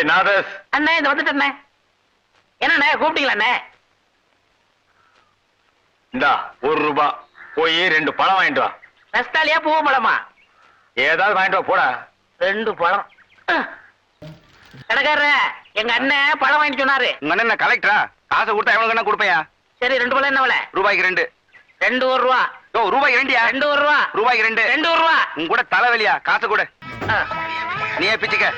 ஏய் நாதஸ், அண்ணே இந்த வந்துட்டேண்ணே. என்னண்ணே கூப்பிட்டீங்களா அண்ணே? இந்தா 1 ரூபா. போய் 2 பழம் வாங்கிட்டு வா. ரஸ்தாலியா பூ பழமா? ஏதாவது வாங்கிட்டு வா போடா. 2 பழம். கடைக்காரர எங்க அண்ணன் பழம் வாங்கிட்டு சொன்னாரு. உங்க அண்ணன் என்ன கலெக்டரா? காசை கொடுத்தா எவ்வளவு கண்ணா கொடுப்பையா? சரி 2 பழம் என்ன விலை? ரூபாய்க்கு 2. 2 1 ரூபா. ஓ ரூபாய்க்கு 2யா? 2 1 ரூபா. ரூபாய்க்கு 2. 2 1 ரூபா. உங்க கூட தலைவலியா? காசு கொடு. நீயே பிச்சுக்க.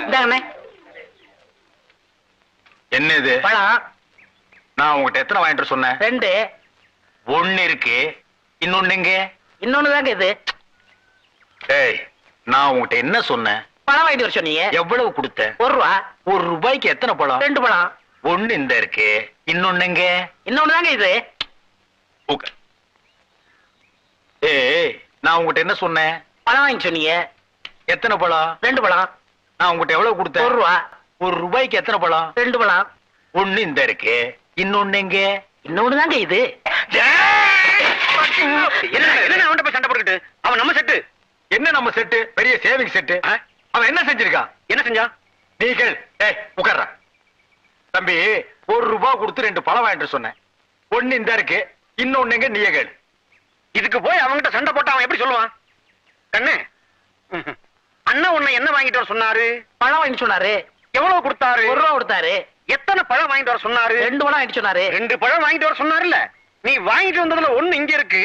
இந்தாங்கண்ணே என்ன இது? பழம். நான் உங்ககிட்ட எத்தனை வாங்கிட்டு வர சொன்னேன்? 2. 1 இருக்கு, இன்னொன்னு எங்க? இன்னொன்னு தாங்க இது. ஏய், நான் உங்ககிட்ட என்ன சொன்னேன்? பழம் வாங்கிட்டு வர சொன்னீங்க. எவ்வளவு கொடுத்த? 1 ரூபா. 1 ரூபாய்க்கு எத்தனை பழம்? 2 பழம். 1 இந்த இருக்கு, இன்னொன்னு எங்க? இன்னொன்னு தாங்க இது. உட்கார். ஏய், நான் உங்ககிட்ட என்ன சொன்னேன்? பழம் வாங்கி சொன்னீங்க. எத்தனை பழம்? 2 பழம். நான் உங்ககிட்ட எவ்வளவு கொடுத்தேன்? 1 ரூபா. 1 ரூபாய்க்கு எத்தனை பழம்? 2 பழம். 1 இந்த இருக்கு, இன்னொன்னு எங்க? இன்னொன்னு தாங்க இது. என்ன அவன்கிட்ட போய் சண்டை போட்டுக்கிட்டு? அவன் நம்ம செட்டு. என்ன நம்ம செட்டு? பெரிய சேவிங் செட்டு. அவன் என்ன செஞ்சிருக்கான்? என்ன செஞ்சா? நீ கேள். ஏய் உட்கார்றா. தம்பி 1 ரூபாய் கொடுத்து 2 பழம் வாங்கிட்டு வர சொன்னேன். 1 இந்த இருக்கு, இன்னொன்னு எங்க? நீயே கேள். இதுக்கு போய் அவன்கிட்ட சண்டை போட்டு அவன் எப்படி சொல்லுவான்? கண்ணு, அண்ணன் உன்னை என்ன வாங்கிட்டு வர சொன்னாரு? பழம் வாங்கிட்டு சொன்னாரு. எவ்வளவு கொடுத்தாரு? 1 ரூபா கொடுத்தாரு. எத்தனை பழம் வாங்கிட்டு வர சொன்னாரு? 2 பழம் வாங்கிட்டு சொன்னாரு. 2 பழம் வாங்கிட்டு வர சொன்னாருல்ல. நீ வாங்கிட்டு வந்ததுல 1 இங்க இருக்கு,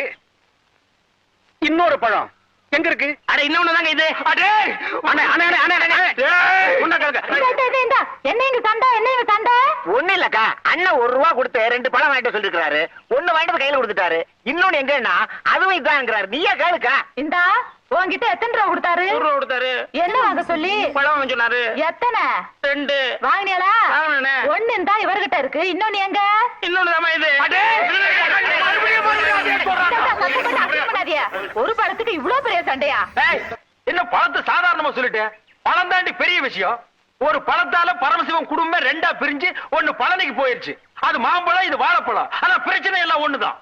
இன்னொரு பழம் எங்க இருக்கு? அட இன்னொன்னு தாங்க இது. அடே அண்ணே அண்ணே அண்ணே அண்ணே என்ன இங்க சண்டை? என்ன இங்க சண்டை? ஒண்ணு இல்லக்கா, அண்ணன் 1 ரூபா கொடுத்து 2 பழம் வாங்கிட்டு சொல்லிருக்காரு. 1 வாங்கிட்டு கையில கொடுத்துட்டாரு. இன்னொன்னு எங்கன்னா அதுவும் இதாங்கிறாரு. நீயே கேளுக்கா. இந்தா உன்கிட்ட எத்தனை ரூபா கொடுத்தாரு? 1 ரூபா கொடுத்தாரு. என்ன வாங்க சொல்லி? பழம் வாங்க சொன்னாரு. எத்தனை? 2. வாங்கினியாலா? வாங்கினே. 1 இந்தா இவர்கிட்ட இருக்கு, இன்னொன்னு எங்க? இன்னொன்னு தாமா இது. ஒரு பழத்துக்கு இவ்வளவு பெரிய சண்டையா? ஏய், என்ன பழத்தை சாதாரணமா சொல்லிட்டேன்? பழம் தாண்டி பெரிய விஷயம். ஒரு பழத்தால பரமசிவம் குடும்பம் 2ஆ பிரிஞ்சு 1 பழனிக்கு போயிருச்சு. அது மாம்பழம், இது வாழைப்பழம். ஆனா பிரச்சனை எல்லாம் ஒண்ணுதான்.